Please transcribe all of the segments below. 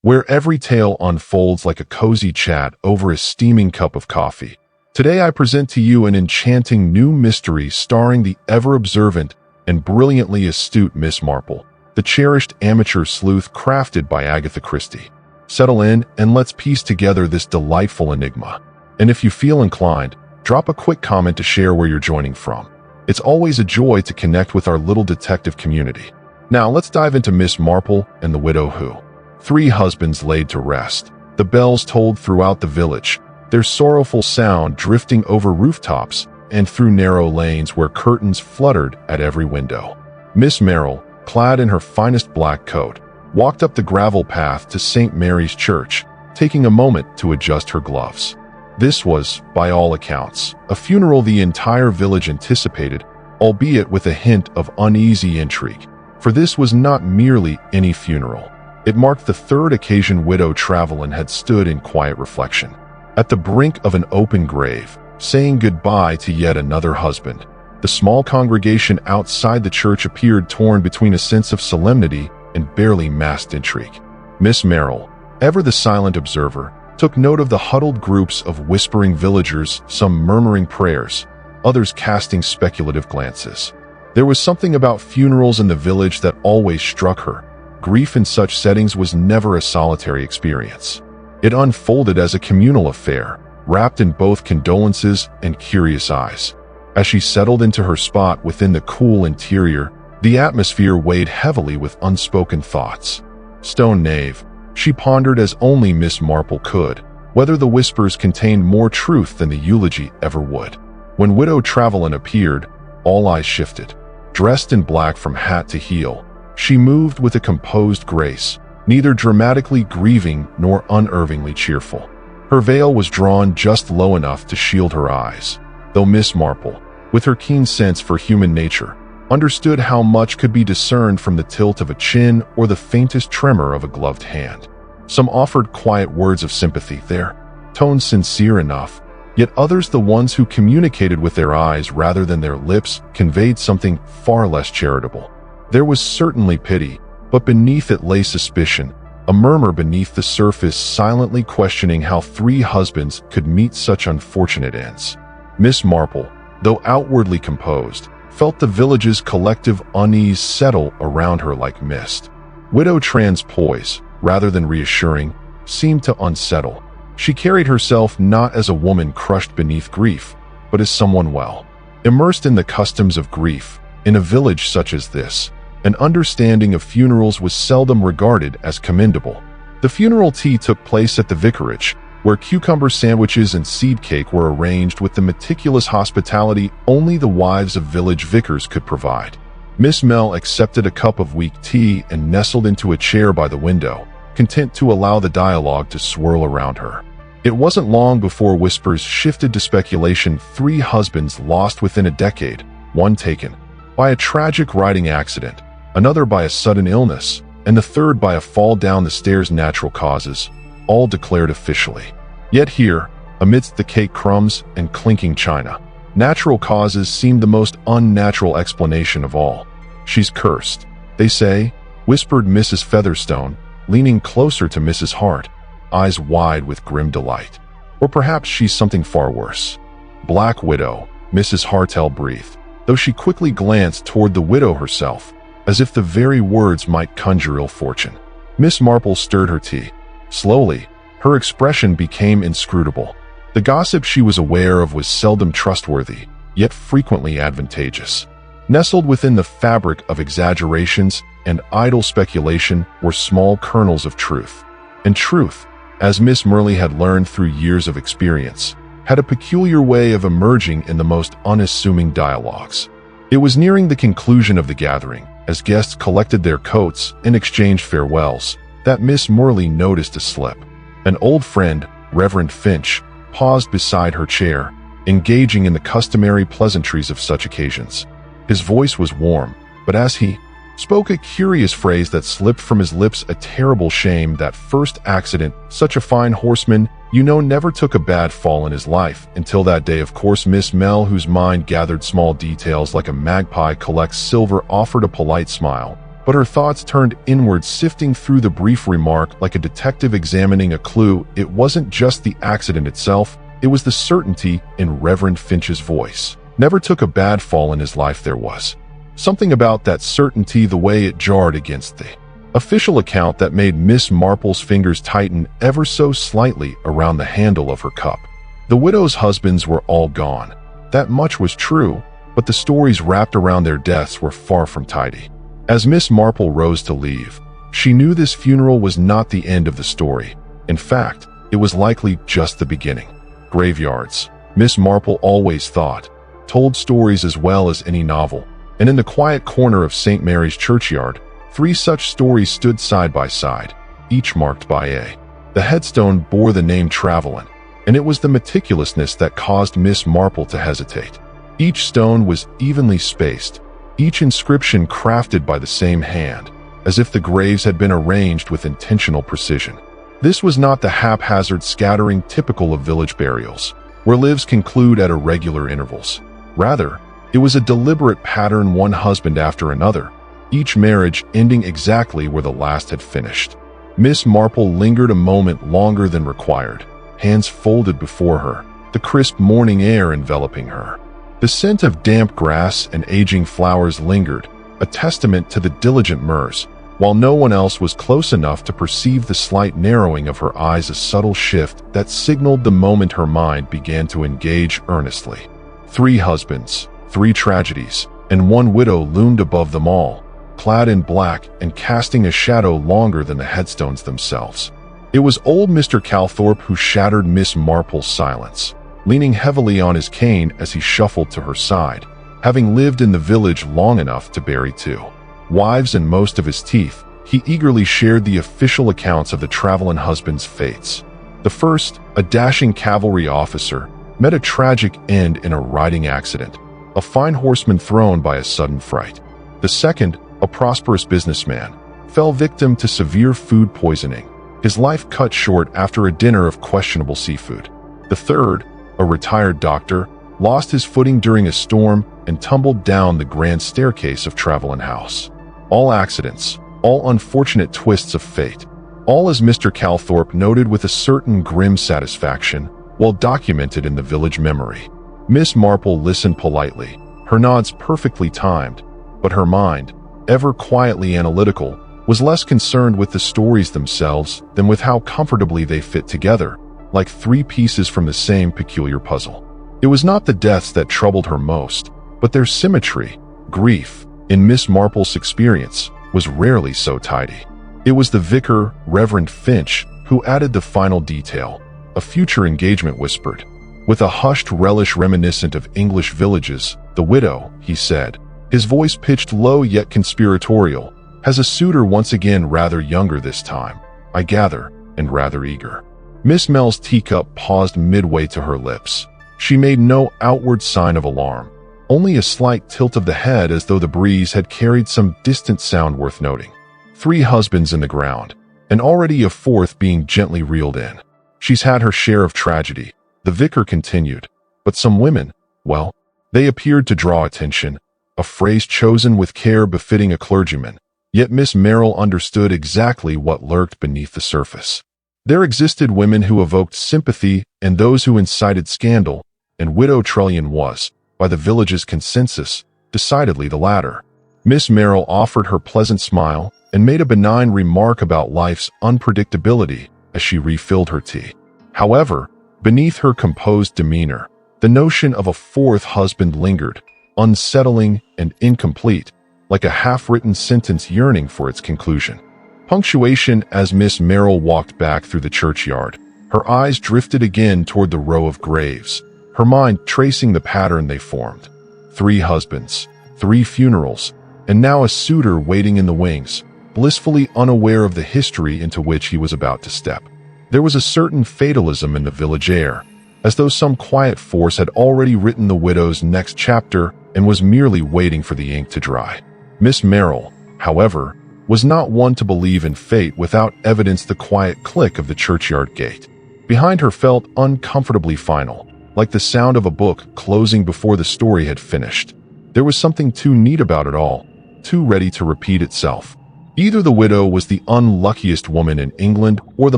where every tale unfolds like a cozy chat over a steaming cup of coffee. Today I present to you an enchanting new mystery starring the ever-observant and brilliantly astute Miss Marple, the cherished amateur sleuth crafted by Agatha Christie. Settle in and let's piece together this delightful enigma. And if you feel inclined, drop a quick comment to share where you're joining from. It's always a joy to connect with our little detective community. Now let's dive into Miss Marple and the widow who. 3 husbands laid to rest. The bells tolled throughout the village, their sorrowful sound drifting over rooftops and through narrow lanes where curtains fluttered at every window. Miss Marple, clad in her finest black coat, walked up the gravel path to St. Mary's Church, taking a moment to adjust her gloves. This was, by all accounts, a funeral the entire village anticipated, albeit with a hint of uneasy intrigue. For this was not merely any funeral. It marked the 3rd occasion widow Travelin had stood in quiet reflection, at the brink of an open grave, saying goodbye to yet another husband. The small congregation outside the church appeared torn between a sense of solemnity and barely masked intrigue. Miss Marple, ever the silent observer, took note of the huddled groups of whispering villagers, some murmuring prayers, others casting speculative glances. There was something about funerals in the village that always struck her. Grief in such settings was never a solitary experience. It unfolded as a communal affair, wrapped in both condolences and curious eyes. As she settled into her spot within the cool interior, the atmosphere weighed heavily with unspoken thoughts. Stone knave, she pondered as only Miss Marple could, whether the whispers contained more truth than the eulogy ever would. When Widow Travelin appeared, all eyes shifted. Dressed in black from hat to heel, she moved with a composed grace, neither dramatically grieving nor unervingly cheerful. Her veil was drawn just low enough to shield her eyes, though Miss Marple, with her keen sense for human nature, understood how much could be discerned from the tilt of a chin or the faintest tremor of a gloved hand. Some offered quiet words of sympathy, their tones sincere enough, yet others, the ones who communicated with their eyes rather than their lips, conveyed something far less charitable. There was certainly pity, but beneath it lay suspicion, a murmur beneath the surface silently questioning how 3 husbands could meet such unfortunate ends. Miss Marple, though outwardly composed, felt the village's collective unease settle around her like mist. Widow Tran's poise, rather than reassuring, seemed to unsettle. She carried herself not as a woman crushed beneath grief, but as someone well immersed in the customs of grief. In a village such as this, an understanding of funerals was seldom regarded as commendable. The funeral tea took place at the vicarage, where cucumber sandwiches and seed cake were arranged with the meticulous hospitality only the wives of village vicars could provide. Miss Mel accepted a cup of weak tea and nestled into a chair by the window, content to allow the dialogue to swirl around her. It wasn't long before whispers shifted to speculation. 3 husbands lost within a decade, one taken by a tragic riding accident, another by a sudden illness, and the 3rd by a fall down the stairs. Natural causes, all declared officially. Yet here, amidst the cake crumbs and clinking china, natural causes seemed the most unnatural explanation of all. "She's cursed, they say," whispered Mrs. Featherstone, leaning closer to Mrs. Hart, eyes wide with grim delight. "Or perhaps she's something far worse." "Black Widow," Mrs. Hartel breathed, though she quickly glanced toward the widow herself, as if the very words might conjure ill fortune. Miss Marple stirred her tea. Slowly, her expression became inscrutable. The gossip she was aware of was seldom trustworthy, yet frequently advantageous. Nestled within the fabric of exaggerations and idle speculation were small kernels of truth. And truth, as Miss Marple had learned through years of experience, had a peculiar way of emerging in the most unassuming dialogues. It was nearing the conclusion of the gathering, as guests collected their coats and exchanged farewells, that Miss Marple noticed a slip. An old friend, Reverend Finch, paused beside her chair, engaging in the customary pleasantries of such occasions. His voice was warm, but as he spoke a curious phrase that slipped from his lips, a terrible shame. That first accident, such a fine horseman, never took a bad fall in his life until that day. Of course, Miss Mel, whose mind gathered small details like a magpie collects silver, offered a polite smile, But her thoughts turned inward, sifting through the brief remark like a detective examining a clue. It wasn't just the accident itself, it was the certainty in Reverend Finch's voice. Never took a bad fall in his life, there was something about that certainty, the way it jarred against the official account, that made Miss Marple's fingers tighten ever so slightly around the handle of her cup. The widow's husbands were all gone. That much was true, but the stories wrapped around their deaths were far from tidy. As Miss Marple rose to leave, she knew this funeral was not the end of the story. In fact, it was likely just the beginning. Graveyards, Miss Marple always thought, told stories as well as any novel, and in the quiet corner of St. Mary's churchyard, 3 such stories stood side by side, each marked by A. The headstone bore the name Travelin', and it was the meticulousness that caused Miss Marple to hesitate. Each stone was evenly spaced, each inscription crafted by the same hand, as if the graves had been arranged with intentional precision. This was not the haphazard scattering typical of village burials, where lives conclude at irregular intervals. Rather, it was a deliberate pattern, one husband after another, each marriage ending exactly where the last had finished. Miss Marple lingered a moment longer than required, hands folded before her, the crisp morning air enveloping her. The scent of damp grass and aging flowers lingered, a testament to the diligent Murs, while no one else was close enough to perceive the slight narrowing of her eyes, a subtle shift that signaled the moment her mind began to engage earnestly. 3 husbands, 3 tragedies, and 1 widow loomed above them all, clad in black and casting a shadow longer than the headstones themselves. It was old Mr. Calthorpe who shattered Miss Marple's silence, leaning heavily on his cane as he shuffled to her side, having lived in the village long enough to bury 2 wives and most of his teeth. He eagerly shared the official accounts of the Travelin' husbands' fates. The first, a dashing cavalry officer, met a tragic end in a riding accident, a fine horseman thrown by a sudden fright. The second, a prosperous businessman, fell victim to severe food poisoning, his life cut short after a dinner of questionable seafood. The third, a retired doctor, lost his footing during a storm and tumbled down the grand staircase of Travelin' House. All accidents, all unfortunate twists of fate, all, as Mr. Calthorpe noted with a certain grim satisfaction, well documented in the village memory. Miss Marple listened politely, her nods perfectly timed, but her mind, ever quietly analytical, was less concerned with the stories themselves than with how comfortably they fit together, like 3 pieces from the same peculiar puzzle. It was not the deaths that troubled her most, but their symmetry. Grief, in Miss Marple's experience, was rarely so tidy. It was the vicar, Reverend Finch, who added the final detail, a future engagement whispered. With a hushed relish reminiscent of English villages, the widow, he said, his voice pitched low yet conspiratorial, has a suitor, once again rather younger this time, I gather, and rather eager. Miss Mel's teacup paused midway to her lips. She made no outward sign of alarm, only a slight tilt of the head as though the breeze had carried some distant sound worth noting. 3 husbands in the ground, and already a 4th being gently reeled in. She's had her share of tragedy, the vicar continued, but some women, well, they appeared to draw attention, a phrase chosen with care befitting a clergyman, yet Miss Merrill understood exactly what lurked beneath the surface. There existed women who evoked sympathy and those who incited scandal, and Widow Trellian was, by the village's consensus, decidedly the latter. Miss Merrill offered her pleasant smile and made a benign remark about life's unpredictability as she refilled her tea. However, beneath her composed demeanor, the notion of a 4th husband lingered, unsettling and incomplete, like a half-written sentence yearning for its conclusion. Punctuation. As Miss Merrill walked back through the churchyard, her eyes drifted again toward the row of graves, her mind tracing the pattern they formed. 3 husbands, 3 funerals, and now a suitor waiting in the wings, blissfully unaware of the history into which he was about to step. There was a certain fatalism in the village air, as though some quiet force had already written the widow's next chapter and was merely waiting for the ink to dry. Miss Merrill, however, was not one to believe in fate without evidence. The quiet click of the churchyard gate behind her felt uncomfortably final, like the sound of a book closing before the story had finished. There was something too neat about it all, too ready to repeat itself. Either the widow was the unluckiest woman in England or the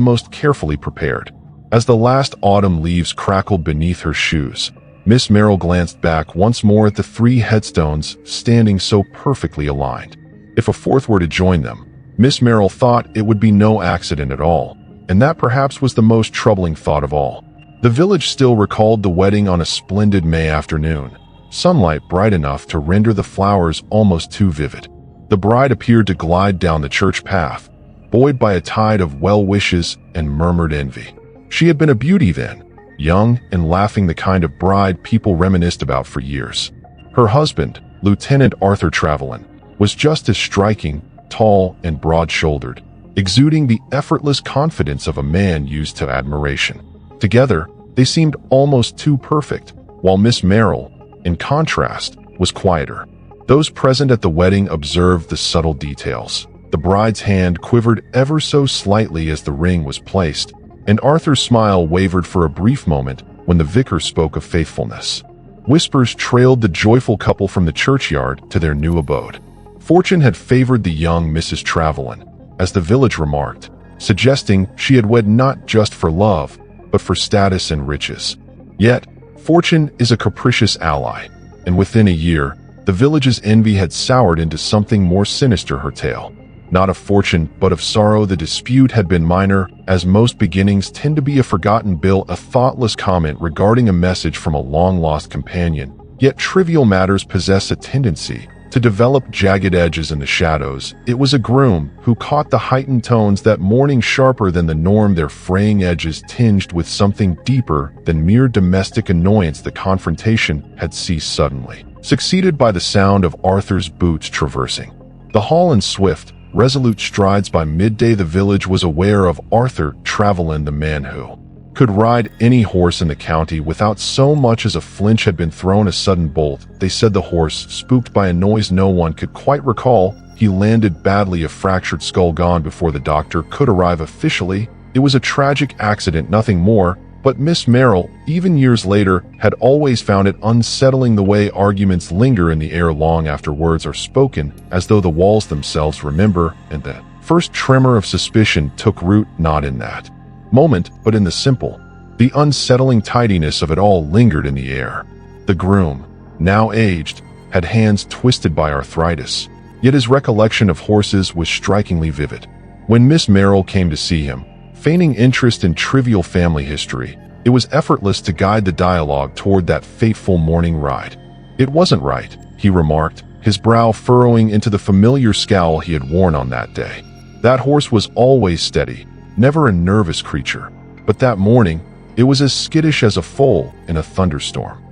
most carefully prepared. As the last autumn leaves crackled beneath her shoes, Miss Marple glanced back once more at the three headstones standing so perfectly aligned. If a fourth were to join them, Miss Marple thought it would be no accident at all, and that perhaps was the most troubling thought of all. The village still recalled the wedding on a splendid May afternoon, sunlight bright enough to render the flowers almost too vivid. The bride appeared to glide down the church path, buoyed by a tide of well wishes and murmured envy. She had been a beauty then, young and laughing, the kind of bride people reminisced about for years. Her husband, Lieutenant Arthur Trevelyan, was just as striking, tall and broad-shouldered, exuding the effortless confidence of a man used to admiration. Together, they seemed almost too perfect, while Miss Marple, in contrast, was quieter. Those present at the wedding observed the subtle details. The bride's hand quivered ever so slightly as the ring was placed, and Arthur's smile wavered for a brief moment when the vicar spoke of faithfulness. Whispers trailed the joyful couple from the churchyard to their new abode. Fortune had favored the young Mrs. Trevelyan, as the village remarked, suggesting she had wed not just for love, but for status and riches. Yet, fortune is a capricious ally, and within a year, the village's envy had soured into something more sinister. Her tale, not of fortune but of sorrow. The dispute had been minor, as most beginnings tend to be a forgotten bill, a thoughtless comment regarding a message from a long-lost companion. Yet trivial matters possess a tendency to develop jagged edges in the shadows. It was a groom who caught the heightened tones that morning sharper than the norm, their fraying edges tinged with something deeper than mere domestic annoyance. The confrontation had ceased suddenly, succeeded by the sound of Arthur's boots traversing the hall in swift, resolute strides. By midday, the village was aware of Arthur Trevelyan, the man who could ride any horse in the county without so much as a flinch. Had been thrown a sudden bolt. They said the horse, spooked by a noise no one could quite recall. He landed badly, a fractured skull gone before the doctor could arrive officially. It was a tragic accident, nothing more, but Miss Marple, even years later, had always found it unsettling the way arguments linger in the air long after words are spoken, as though the walls themselves remember, and the first tremor of suspicion took root not in that moment, but in the simple, the unsettling tidiness of it all lingered in the air. The groom, now aged, had hands twisted by arthritis, yet his recollection of horses was strikingly vivid. When Miss Marple came to see him, feigning interest in trivial family history, it was effortless to guide the dialogue toward that fateful morning ride. It wasn't right, he remarked, his brow furrowing into the familiar scowl he had worn on that day. That horse was always steady, never a nervous creature, but that morning, it was as skittish as a foal in a thunderstorm.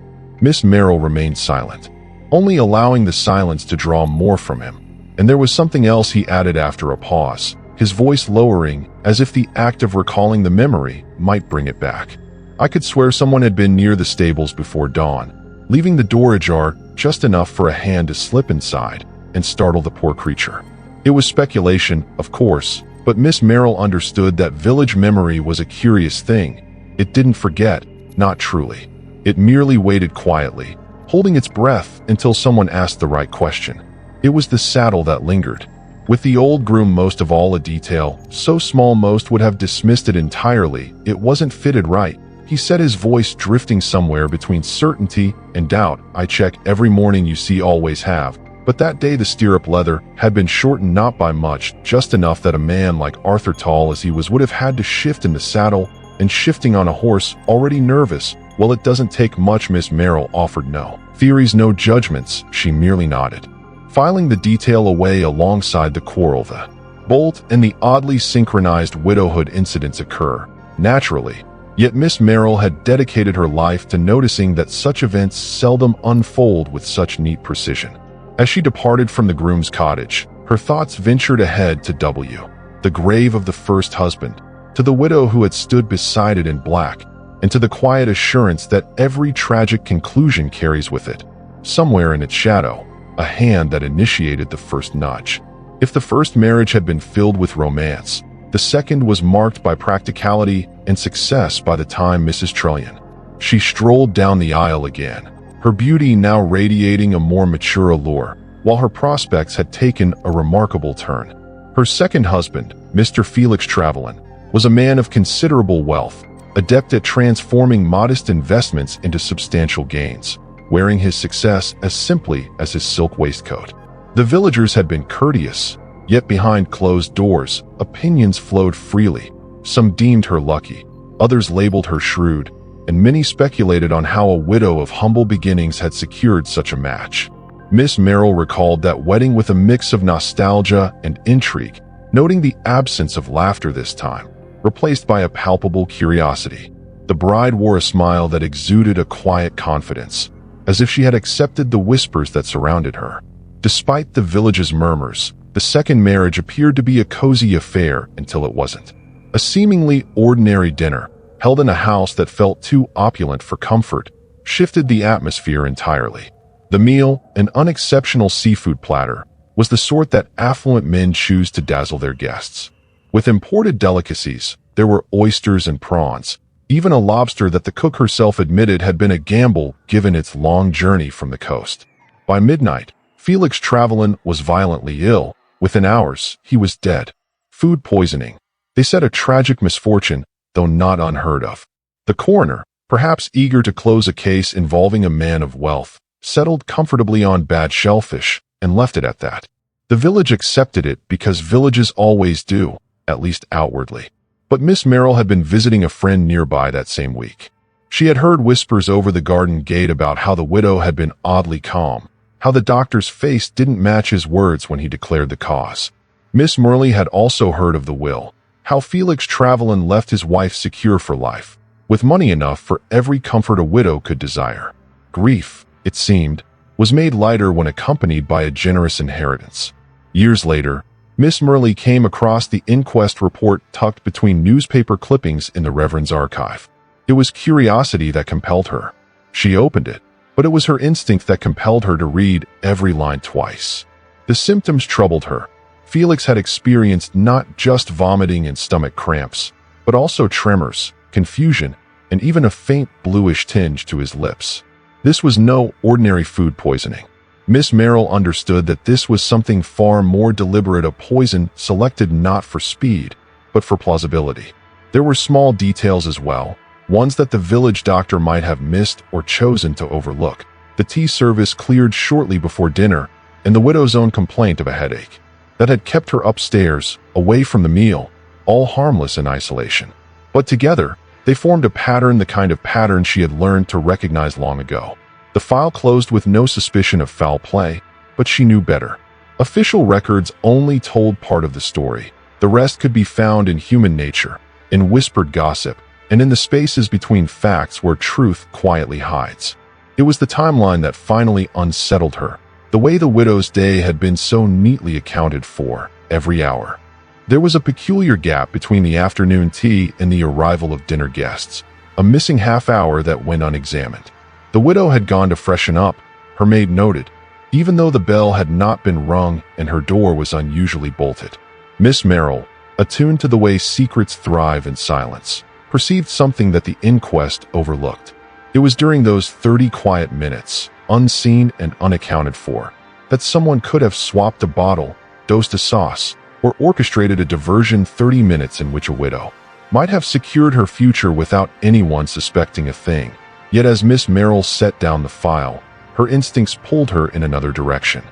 Miss Marple remained silent, only allowing the silence to draw more from him. And there was something else, he added after a pause, his voice lowering, as if the act of recalling the memory might bring it back. I could swear someone had been near the stables before dawn, leaving the door ajar just enough for a hand to slip inside and startle the poor creature. It was speculation, of course, but Miss Marple understood that village memory was a curious thing. It didn't forget, not truly. It merely waited quietly, holding its breath until someone asked the right question. It was the saddle that lingered. With the old groom most of all, a detail so small most would have dismissed it entirely. It wasn't fitted right, he said, his voice drifting somewhere between certainty and doubt. I check every morning, you see, always have. But that day the stirrup leather had been shortened not by much, just enough that a man like Arthur, tall as he was, would have had to shift in the saddle, and shifting on a horse already nervous, well, it doesn't take much. Miss Marple offered no theories, no judgments, she merely nodded, filing the detail away alongside the quarrel. The bolt and the oddly synchronized widowhood incidents occur, naturally, yet Miss Marple had dedicated her life to noticing that such events seldom unfold with such neat precision. As she departed from the groom's cottage, her thoughts ventured ahead to the grave of the first husband, to the widow who had stood beside it in black, and to the quiet assurance that every tragic conclusion carries with it, somewhere in its shadow, a hand that initiated the first nudge. If the first marriage had been filled with romance, the second was marked by practicality and success. By the time Mrs. Trevelyan, she strolled down the aisle again, her beauty now radiating a more mature allure, while her prospects had taken a remarkable turn. Her second husband, Mr. Felix Travelin, was a man of considerable wealth, adept at transforming modest investments into substantial gains, wearing his success as simply as his silk waistcoat. The villagers had been courteous, yet behind closed doors, opinions flowed freely. Some deemed her lucky, others labeled her shrewd, and many speculated on how a widow of humble beginnings had secured such a match. Miss Marple recalled that wedding with a mix of nostalgia and intrigue, noting the absence of laughter this time, replaced by a palpable curiosity. The bride wore a smile that exuded a quiet confidence, as if she had accepted the whispers that surrounded her. Despite the village's murmurs, the second marriage appeared to be a cozy affair until it wasn't. A seemingly ordinary dinner, held in a house that felt too opulent for comfort, shifted the atmosphere entirely. The meal, an unexceptional seafood platter, was the sort that affluent men choose to dazzle their guests. With imported delicacies, there were oysters and prawns, even a lobster that the cook herself admitted had been a gamble given its long journey from the coast. By midnight, Felix Travelin was violently ill. Within hours, he was dead. Food poisoning. They said a tragic misfortune, though not unheard of. The coroner, perhaps eager to close a case involving a man of wealth, settled comfortably on bad shellfish and left it at that. The village accepted it because villages always do, at least outwardly. But Miss Marple had been visiting a friend nearby that same week. She had heard whispers over the garden gate about how the widow had been oddly calm, how the doctor's face didn't match his words when he declared the cause. Miss Marple had also heard of the will, how Felix Travelin left his wife secure for life, with money enough for every comfort a widow could desire. Grief, it seemed, was made lighter when accompanied by a generous inheritance. Years later, Miss Marple came across the inquest report tucked between newspaper clippings in the Reverend's archive. It was curiosity that compelled her. She opened it, but it was her instinct that compelled her to read every line twice. The symptoms troubled her. Felix had experienced not just vomiting and stomach cramps, but also tremors, confusion, and even a faint bluish tinge to his lips. This was no ordinary food poisoning. Miss Marple understood that this was something far more deliberate, a poison selected not for speed, but for plausibility. There were small details as well, ones that the village doctor might have missed or chosen to overlook. The tea service cleared shortly before dinner, and the widow's own complaint of a headache that had kept her upstairs, away from the meal, all harmless in isolation. But together, they formed a pattern, the kind of pattern she had learned to recognize long ago. The file closed with no suspicion of foul play, but she knew better. Official records only told part of the story. The rest could be found in human nature, in whispered gossip, and in the spaces between facts where truth quietly hides. It was the timeline that finally unsettled her, the way the widow's day had been so neatly accounted for, every hour. There was a peculiar gap between the afternoon tea and the arrival of dinner guests, a missing half hour that went unexamined. The widow had gone to freshen up, her maid noted, even though the bell had not been rung and her door was unusually bolted. Miss Marple, attuned to the way secrets thrive in silence, perceived something that the inquest overlooked. It was during those 30 quiet minutes, unseen and unaccounted for, that someone could have swapped a bottle, dosed a sauce, or orchestrated a diversion. 30 minutes in which a widow might have secured her future without anyone suspecting a thing. Yet as Miss Marple set down the file, her instincts pulled her in another direction.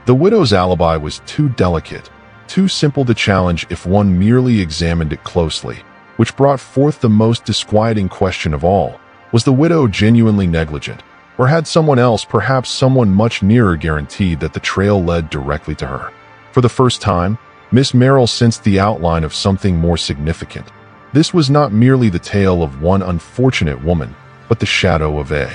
The widow's alibi was too delicate, too simple to challenge if one merely examined it closely, which brought forth the most disquieting question of all. Was the widow genuinely negligent, or had someone else, perhaps someone much nearer, guaranteed that the trail led directly to her? For the first time, Miss Marple sensed the outline of something more significant. This was not merely the tale of one unfortunate woman, but the shadow of a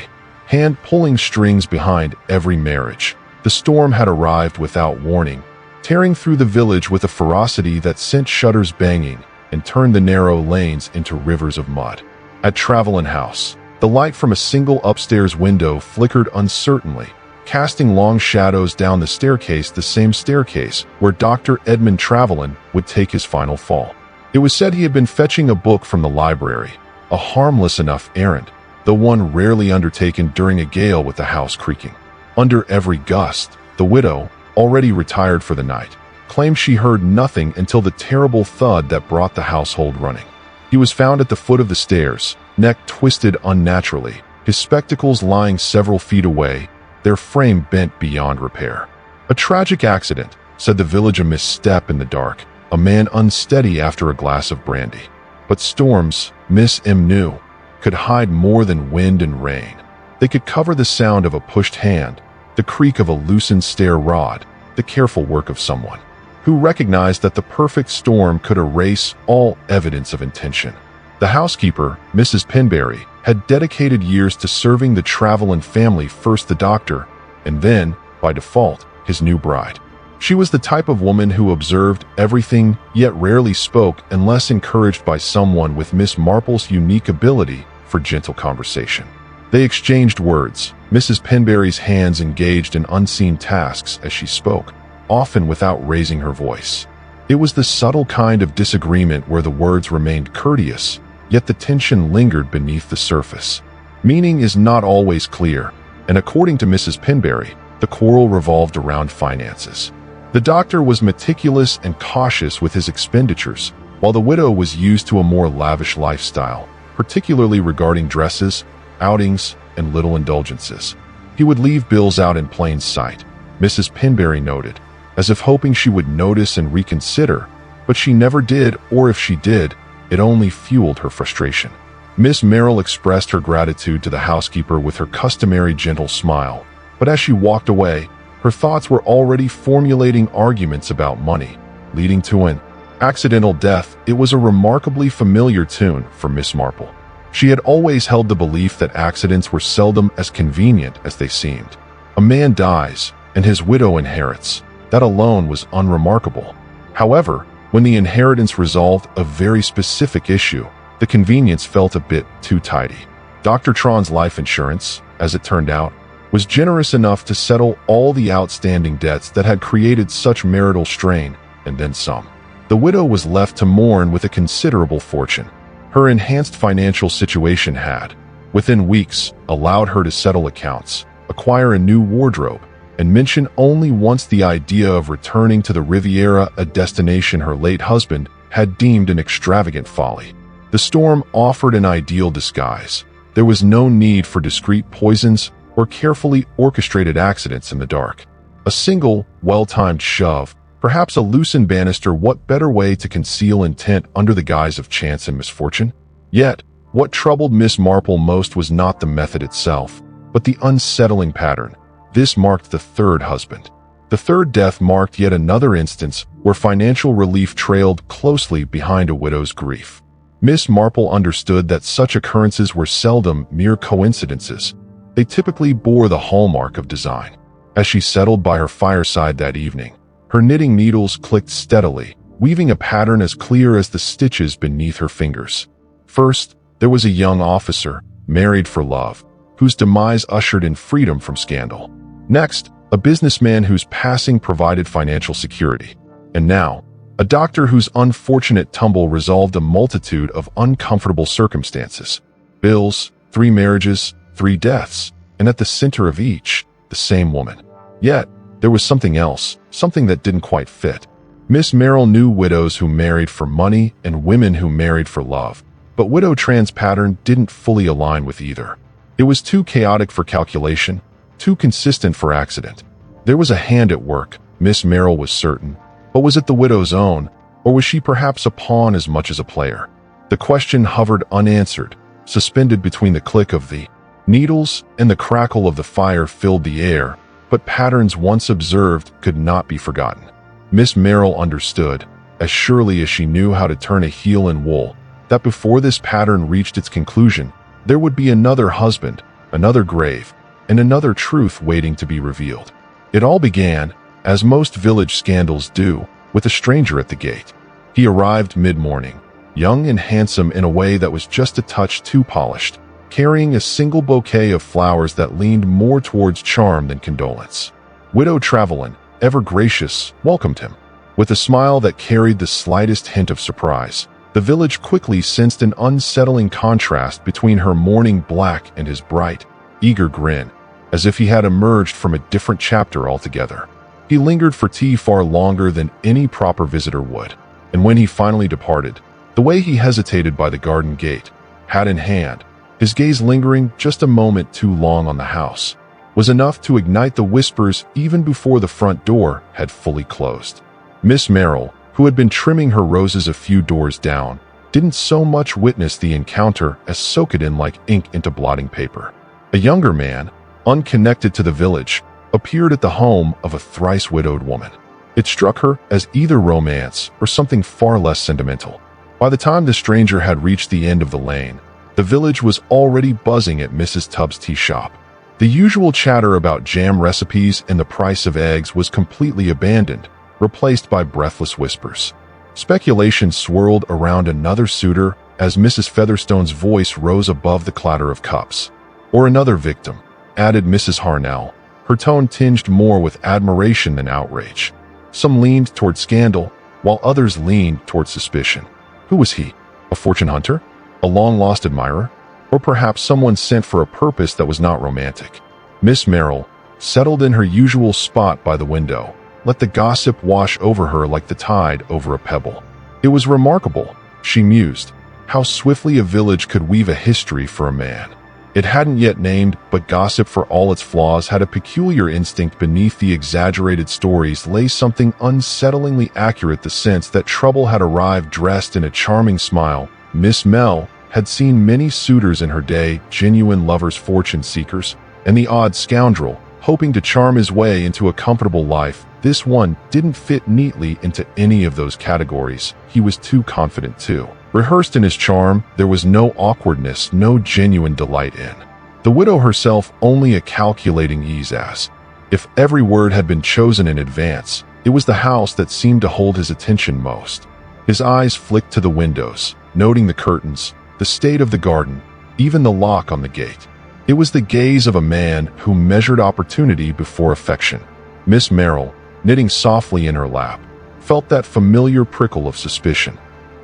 hand pulling strings behind every marriage. The storm had arrived without warning, tearing through the village with a ferocity that sent shutters banging and turned the narrow lanes into rivers of mud. At Travelin House, the light from a single upstairs window flickered uncertainly, casting long shadows down the staircase, the same staircase where Dr. Edmund Travelin would take his final fall. It was said he had been fetching a book from the library, a harmless enough errand, though one rarely undertaken during a gale with the house creaking. Under every gust, the widow, already retired for the night, claimed she heard nothing until the terrible thud that brought the household running. He was found at the foot of the stairs, neck twisted unnaturally, his spectacles lying several feet away, their frame bent beyond repair. "A tragic accident," said the village, "a misstep in the dark, a man unsteady after a glass of brandy." But storms, Miss M knew, could hide more than wind and rain. They could cover the sound of a pushed hand, the creak of a loosened stair rod, the careful work of someone who recognized that the perfect storm could erase all evidence of intention. The housekeeper, Mrs. Penberry, had dedicated years to serving the Travelin family, first the doctor, and then, by default, his new bride. She was the type of woman who observed everything, yet rarely spoke unless encouraged by someone with Miss Marple's unique ability for gentle conversation. They exchanged words, Mrs. Penberry's hands engaged in unseen tasks as she spoke, often without raising her voice. It was the subtle kind of disagreement where the words remained courteous, yet the tension lingered beneath the surface. Meaning is not always clear, and according to Mrs. Penberry, the quarrel revolved around finances. The doctor was meticulous and cautious with his expenditures, while the widow was used to a more lavish lifestyle, particularly regarding dresses, outings, and little indulgences. He would leave bills out in plain sight, Mrs. Penberry noted, as if hoping she would notice and reconsider, but she never did, or if she did, it only fueled her frustration. Miss Marple expressed her gratitude to the housekeeper with her customary gentle smile, but as she walked away, her thoughts were already formulating arguments about money, leading to an accidental death. It was a remarkably familiar tune for Miss Marple. She had always held the belief that accidents were seldom as convenient as they seemed. A man dies, and his widow inherits. That alone was unremarkable. However, when the inheritance resolved a very specific issue, the convenience felt a bit too tidy. Dr. Tron's life insurance, as it turned out, was generous enough to settle all the outstanding debts that had created such marital strain, and then some. The widow was left to mourn with a considerable fortune. Her enhanced financial situation had, within weeks, allowed her to settle accounts, acquire a new wardrobe, and mention only once the idea of returning to the Riviera, a destination her late husband had deemed an extravagant folly. The storm offered an ideal disguise. There was no need for discreet poisons or carefully orchestrated accidents in the dark. A single, well-timed shove, perhaps a loosened banister, what better way to conceal intent under the guise of chance and misfortune? Yet, what troubled Miss Marple most was not the method itself, but the unsettling pattern. This marked the third husband. The third death marked yet another instance where financial relief trailed closely behind a widow's grief. Miss Marple understood that such occurrences were seldom mere coincidences. They typically bore the hallmark of design. As she settled by her fireside that evening, her knitting needles clicked steadily, weaving a pattern as clear as the stitches beneath her fingers. First, there was a young officer, married for love, whose demise ushered in freedom from scandal. Next, a businessman whose passing provided financial security. And now, a doctor whose unfortunate tumble resolved a multitude of uncomfortable circumstances. Bills, 3 marriages, 3 deaths, and at the center of each, the same woman. Yet, there was something else, something that didn't quite fit. Miss Marple knew widows who married for money and women who married for love, but Widow Tran's pattern didn't fully align with either. It was too chaotic for calculation, too consistent for accident. There was a hand at work, Miss Marple was certain, but was it the widow's own, or was she perhaps a pawn as much as a player? The question hovered unanswered, suspended between the click of the needles and the crackle of the fire filled the air, but patterns once observed could not be forgotten. Miss Marple understood, as surely as she knew how to turn a heel in wool, that before this pattern reached its conclusion, there would be another husband, another grave, and another truth waiting to be revealed. It all began, as most village scandals do, with a stranger at the gate. He arrived mid-morning, young and handsome in a way that was just a touch too polished, carrying a single bouquet of flowers that leaned more towards charm than condolence. Widow Travelin, ever gracious, welcomed him. With a smile that carried the slightest hint of surprise, the village quickly sensed an unsettling contrast between her mourning black and his bright, eager grin, as if he had emerged from a different chapter altogether. He lingered for tea far longer than any proper visitor would, and when he finally departed, the way he hesitated by the garden gate, hat in hand, his gaze lingering just a moment too long on the house, was enough to ignite the whispers even before the front door had fully closed. Miss Marple, who had been trimming her roses a few doors down, didn't so much witness the encounter as soak it in like ink into blotting paper. A younger man, unconnected to the village, appeared at the home of a thrice-widowed woman. It struck her as either romance or something far less sentimental. By the time the stranger had reached the end of the lane, the village was already buzzing at Mrs. Tubbs' tea shop. The usual chatter about jam recipes and the price of eggs was completely abandoned, replaced by breathless whispers. Speculation swirled around another suitor as Mrs. Featherstone's voice rose above the clatter of cups. Or another victim, added Mrs. Harnell, her tone tinged more with admiration than outrage. Some leaned toward scandal, while others leaned toward suspicion. Who was he? A fortune hunter? A long-lost admirer? Or perhaps someone sent for a purpose that was not romantic? Miss Marple, settled in her usual spot by the window, let the gossip wash over her like the tide over a pebble. It was remarkable, she mused, how swiftly a village could weave a history for a man it hadn't yet named, but gossip, for all its flaws, had a peculiar instinct. Beneath the exaggerated stories lay something unsettlingly accurate, the sense that trouble had arrived dressed in a charming smile. Miss Mel had seen many suitors in her day, genuine lovers, fortune seekers, and the odd scoundrel, hoping to charm his way into a comfortable life. This one didn't fit neatly into any of those categories. He was too confident, too rehearsed in his charm. There was no awkwardness, no genuine delight in the widow herself, only a calculating ease. As if every word had been chosen in advance, it was the house that seemed to hold his attention most. His eyes flicked to the windows, noting the curtains, the state of the garden, even the lock on the gate. It was the gaze of a man who measured opportunity before affection. Miss Marple, knitting softly in her lap, felt that familiar prickle of suspicion.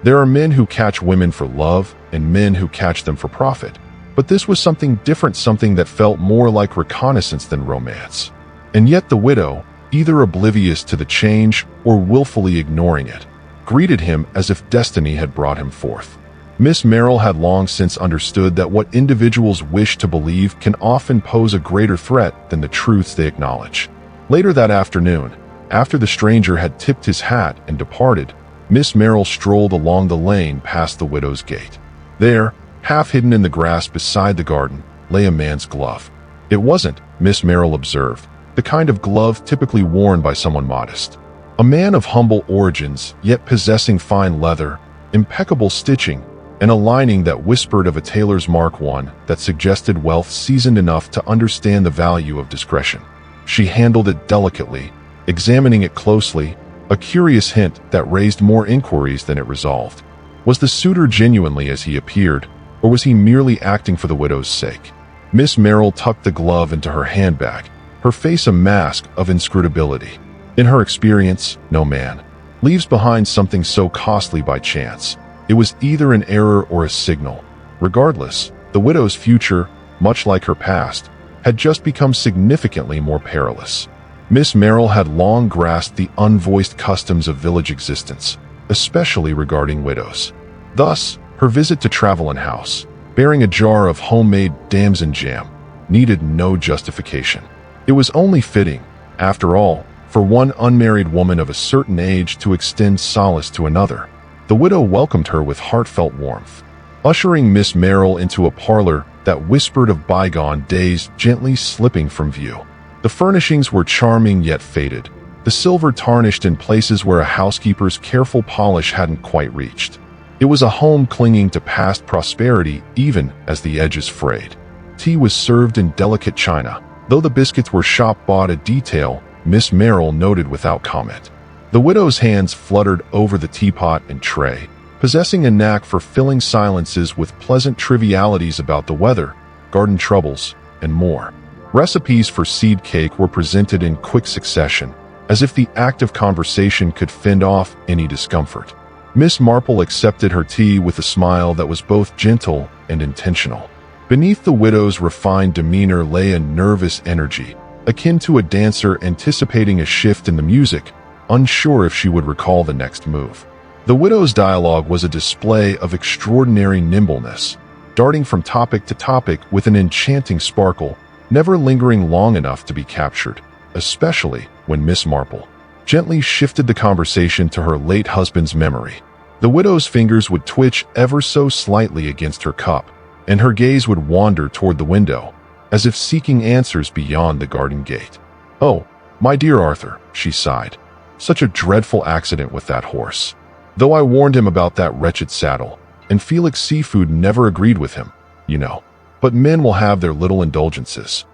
There are men who catch women for love and men who catch them for profit. But this was something different, something that felt more like reconnaissance than romance. And yet the widow, either oblivious to the change or willfully ignoring it, greeted him as if destiny had brought him forth. Miss Marple had long since understood that what individuals wish to believe can often pose a greater threat than the truths they acknowledge. Later that afternoon, after the stranger had tipped his hat and departed, Miss Marple strolled along the lane past the widow's gate. There, half hidden in the grass beside the garden, lay a man's glove. It wasn't, Miss Marple observed, the kind of glove typically worn by someone modest. A man of humble origins, yet possessing fine leather, impeccable stitching, and a lining that whispered of a tailor's mark, one that suggested wealth seasoned enough to understand the value of discretion. She handled it delicately, examining it closely, a curious hint that raised more inquiries than it resolved. Was the suitor genuinely as he appeared, or was he merely acting for the widow's sake? Miss Marple tucked the glove into her handbag, her face a mask of inscrutability. In her experience, no man leaves behind something so costly by chance. It was either an error or a signal. Regardless, the widow's future, much like her past, had just become significantly more perilous. Miss Marple had long grasped the unvoiced customs of village existence, especially regarding widows. Thus, her visit to Travelin House, bearing a jar of homemade damson jam, needed no justification. It was only fitting, after all, for one unmarried woman of a certain age to extend solace to another. The widow welcomed her with heartfelt warmth, ushering Miss Marple into a parlor that whispered of bygone days, gently slipping from view. The furnishings were charming yet faded, the silver tarnished in places where a housekeeper's careful polish hadn't quite reached. It was a home clinging to past prosperity even as the edges frayed. Tea was served in delicate china, though the biscuits were shop-bought, a detail Miss Marple noted without comment. The widow's hands fluttered over the teapot and tray, possessing a knack for filling silences with pleasant trivialities about the weather, garden troubles, and more. Recipes for seed cake were presented in quick succession, as if the act of conversation could fend off any discomfort. Miss Marple accepted her tea with a smile that was both gentle and intentional. Beneath the widow's refined demeanor lay a nervous energy, akin to a dancer anticipating a shift in the music, unsure if she would recall the next move. The widow's dialogue was a display of extraordinary nimbleness, darting from topic to topic with an enchanting sparkle, never lingering long enough to be captured, especially when Miss Marple gently shifted the conversation to her late husband's memory. The widow's fingers would twitch ever so slightly against her cup, and her gaze would wander toward the window, as if seeking answers beyond the garden gate. "Oh, my dear Arthur," she sighed. "Such a dreadful accident with that horse. Though I warned him about that wretched saddle, and Felix Seafood never agreed with him, you know. But men will have their little indulgences.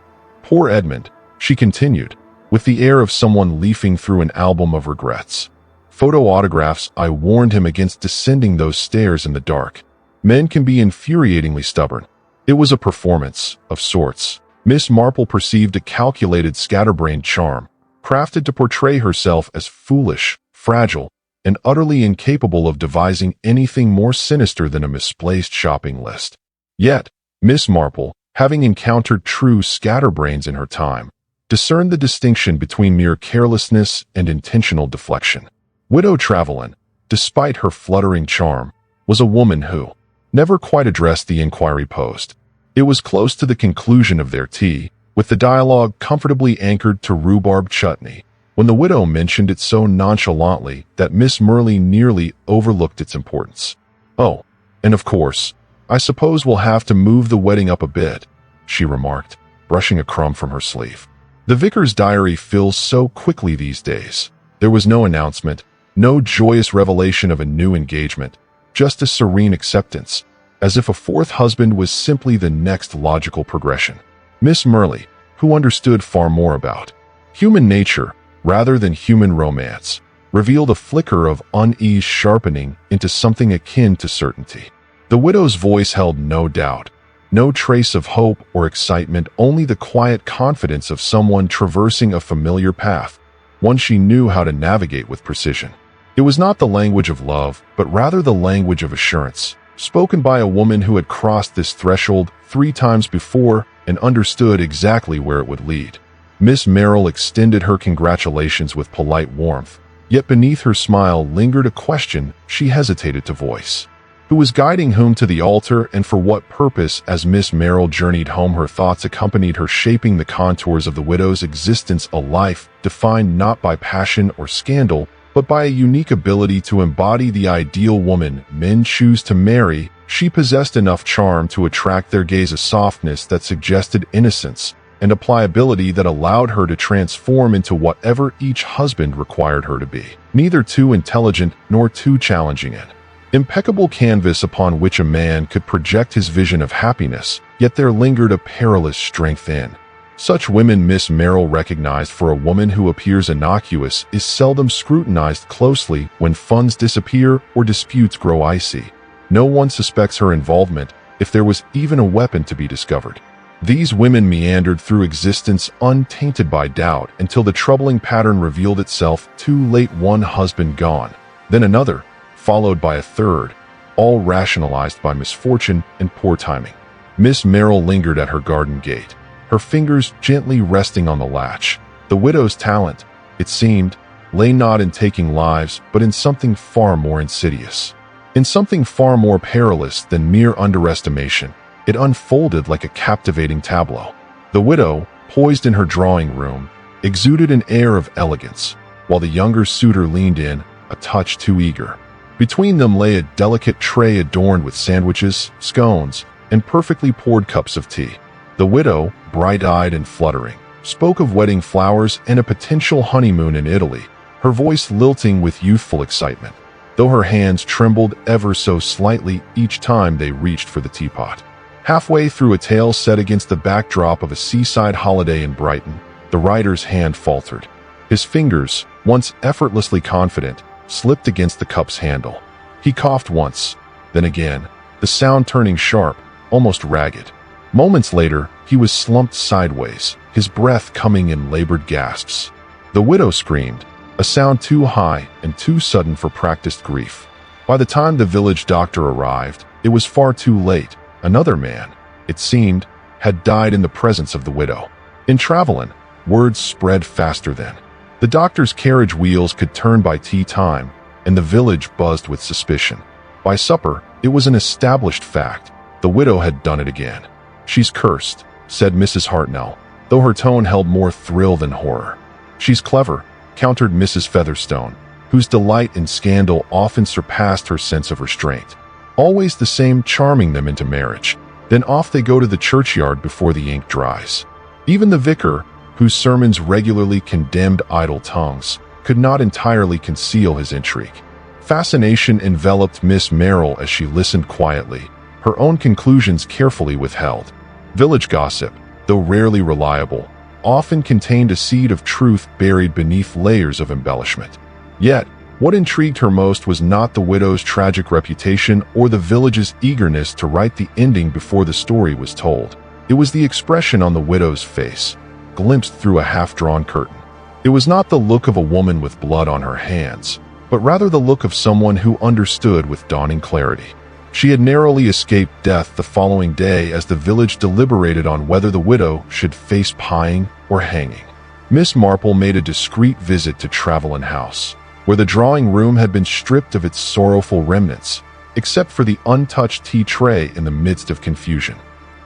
Poor Edmund," she continued, with the air of someone leafing through an album of regrets. "Photo autographs, I warned him against descending those stairs in the dark. Men can be infuriatingly stubborn. It was a performance, of sorts." Miss Marple perceived a calculated scatterbrained charm, crafted to portray herself as foolish, fragile, and utterly incapable of devising anything more sinister than a misplaced shopping list. Yet, Miss Marple, having encountered true scatterbrains in her time, discerned the distinction between mere carelessness and intentional deflection. Widow Trevelyan, despite her fluttering charm, was a woman who never quite addressed the inquiry posed. It was close to the conclusion of their tea, with the dialogue comfortably anchored to rhubarb chutney, when the widow mentioned it so nonchalantly that Miss Merle nearly overlooked its importance. "Oh, and of course, I suppose we'll have to move the wedding up a bit," she remarked, brushing a crumb from her sleeve. The vicar's diary fills so quickly these days. There was no announcement, no joyous revelation of a new engagement, just a serene acceptance, as if a fourth husband was simply the next logical progression. Miss Merle, who understood far more about human nature rather than human romance, revealed a flicker of unease sharpening into something akin to certainty. The widow's voice held no doubt, no trace of hope or excitement, only the quiet confidence of someone traversing a familiar path, one she knew how to navigate with precision. It was not the language of love, but rather the language of assurance, spoken by a woman who had crossed this threshold 3 times before and understood exactly where it would lead. Miss Merrill extended her congratulations with polite warmth, yet beneath her smile lingered a question she hesitated to voice. Who was guiding whom to the altar, and for what purpose? As Miss Merrill journeyed home, her thoughts accompanied her, shaping the contours of the widow's existence, a life defined not by passion or scandal, but by a unique ability to embody the ideal woman men choose to marry. She possessed enough charm to attract their gaze, a softness that suggested innocence, and a pliability that allowed her to transform into whatever each husband required her to be, neither too intelligent nor too challenging. An impeccable canvas upon which a man could project his vision of happiness, yet there lingered a perilous strength in such women. Miss Merrill recognized for a woman who appears innocuous is seldom scrutinized closely when funds disappear or disputes grow icy. No one suspects her involvement if there was even a weapon to be discovered. These women meandered through existence untainted by doubt until the troubling pattern revealed itself too late. One husband gone, then another, followed by a third, all rationalized by misfortune and poor timing. Miss Merrill lingered at her garden gate, her fingers gently resting on the latch. The widow's talent, it seemed, lay not in taking lives, but in something far more insidious, in something far more perilous than mere underestimation. It unfolded like a captivating tableau. The widow, poised in her drawing room, exuded an air of elegance, while the younger suitor leaned in, a touch too eager. Between them lay a delicate tray adorned with sandwiches, scones, and perfectly poured cups of tea. The widow, bright-eyed and fluttering, spoke of wedding flowers and a potential honeymoon in Italy, her voice lilting with youthful excitement, though her hands trembled ever so slightly each time they reached for the teapot. Halfway through a tale set against the backdrop of a seaside holiday in Brighton, the writer's hand faltered. His fingers, once effortlessly confident, slipped against the cup's handle. He coughed once, then again, the sound turning sharp, almost ragged. Moments later, he was slumped sideways, his breath coming in labored gasps. The widow screamed, a sound too high and too sudden for practiced grief. By the time the village doctor arrived, it was far too late. Another man, it seemed, had died in the presence of the widow. In Trevelyan, Words spread faster then. The doctor's carriage wheels could turn by tea time, and the village buzzed with suspicion. By supper, it was an established fact. The widow had done it again. "She's cursed," said Mrs. Hartnell, though her tone held more thrill than horror. "She's clever," countered Mrs. Featherstone, whose delight in scandal often surpassed her sense of restraint. "Always the same, charming them into marriage. Then off they go to the churchyard before the ink dries." Even the vicar, whose sermons regularly condemned idle tongues, could not entirely conceal his intrigue. Fascination enveloped Miss Marple as she listened quietly, her own conclusions carefully withheld. Village gossip, though rarely reliable, often contained a seed of truth buried beneath layers of embellishment. Yet, what intrigued her most was not the widow's tragic reputation or the village's eagerness to write the ending before the story was told. It was the expression on the widow's face, glimpsed through a half-drawn curtain. It was not the look of a woman with blood on her hands, but rather the look of someone who understood with dawning clarity. She had narrowly escaped death the following day as the village deliberated on whether the widow should face pying or hanging. Miss Marple made a discreet visit to Travelin House, where the drawing room had been stripped of its sorrowful remnants, except for the untouched tea tray in the midst of confusion.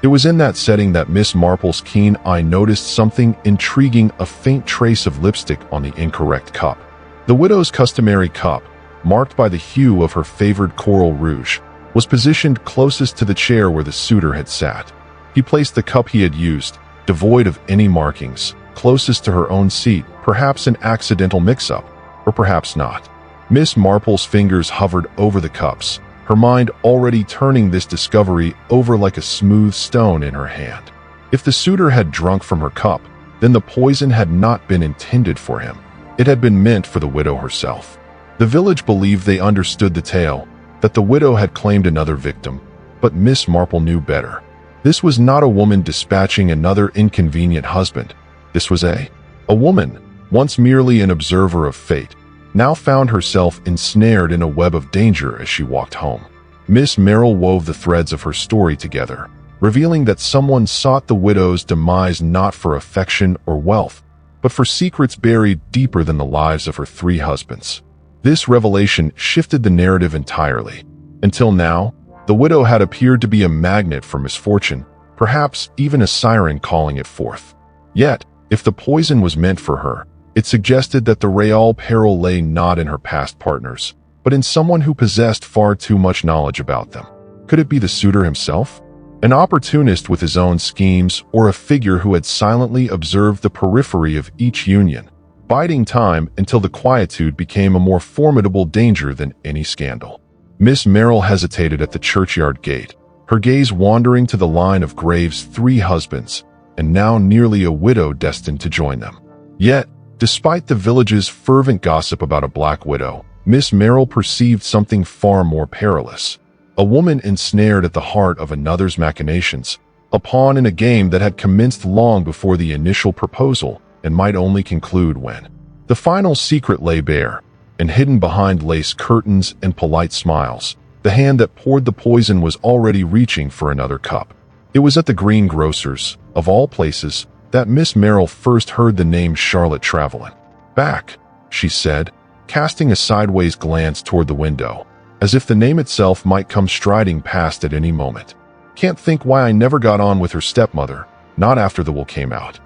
It was in that setting that Miss Marple's keen eye noticed something intriguing, a faint trace of lipstick on the incorrect cup. The widow's customary cup, marked by the hue of her favored coral rouge, was positioned closest to the chair where the suitor had sat. He placed the cup he had used, devoid of any markings, closest to her own seat, perhaps an accidental mix-up, or perhaps not. Miss Marple's fingers hovered over the cups, her mind already turning this discovery over like a smooth stone in her hand. If the suitor had drunk from her cup, then the poison had not been intended for him. It had been meant for the widow herself. The village believed they understood the tale, that the widow had claimed another victim, but Miss Marple knew better. This was not a woman dispatching another inconvenient husband. This was a woman, once merely an observer of fate, now found herself ensnared in a web of danger as she walked home. Miss Marple wove the threads of her story together, revealing that someone sought the widow's demise not for affection or wealth, but for secrets buried deeper than the lives of her 3 husbands. This revelation shifted the narrative entirely. Until now, the widow had appeared to be a magnet for misfortune, perhaps even a siren calling it forth. Yet, if the poison was meant for her, it suggested that the real peril lay not in her past partners, but in someone who possessed far too much knowledge about them. Could it be the suitor himself? An opportunist with his own schemes, or a figure who had silently observed the periphery of each union, biding time until the quietude became a more formidable danger than any scandal? Miss Marple hesitated at the churchyard gate, her gaze wandering to the line of graves, 3 husbands, and now nearly a widow destined to join them. Yet, despite the village's fervent gossip about a black widow, Miss Marple perceived something far more perilous. A woman ensnared at the heart of another's machinations, a pawn in a game that had commenced long before the initial proposal and might only conclude when the final secret lay bare, and hidden behind lace curtains and polite smiles, the hand that poured the poison was already reaching for another cup. It was at the greengrocer's, of all places, that Miss Marple first heard the name Charlotte Travelin. "Back," she said, casting a sideways glance toward the window, as if the name itself might come striding past at any moment. "Can't think why I never got on with her stepmother, not after the will came out."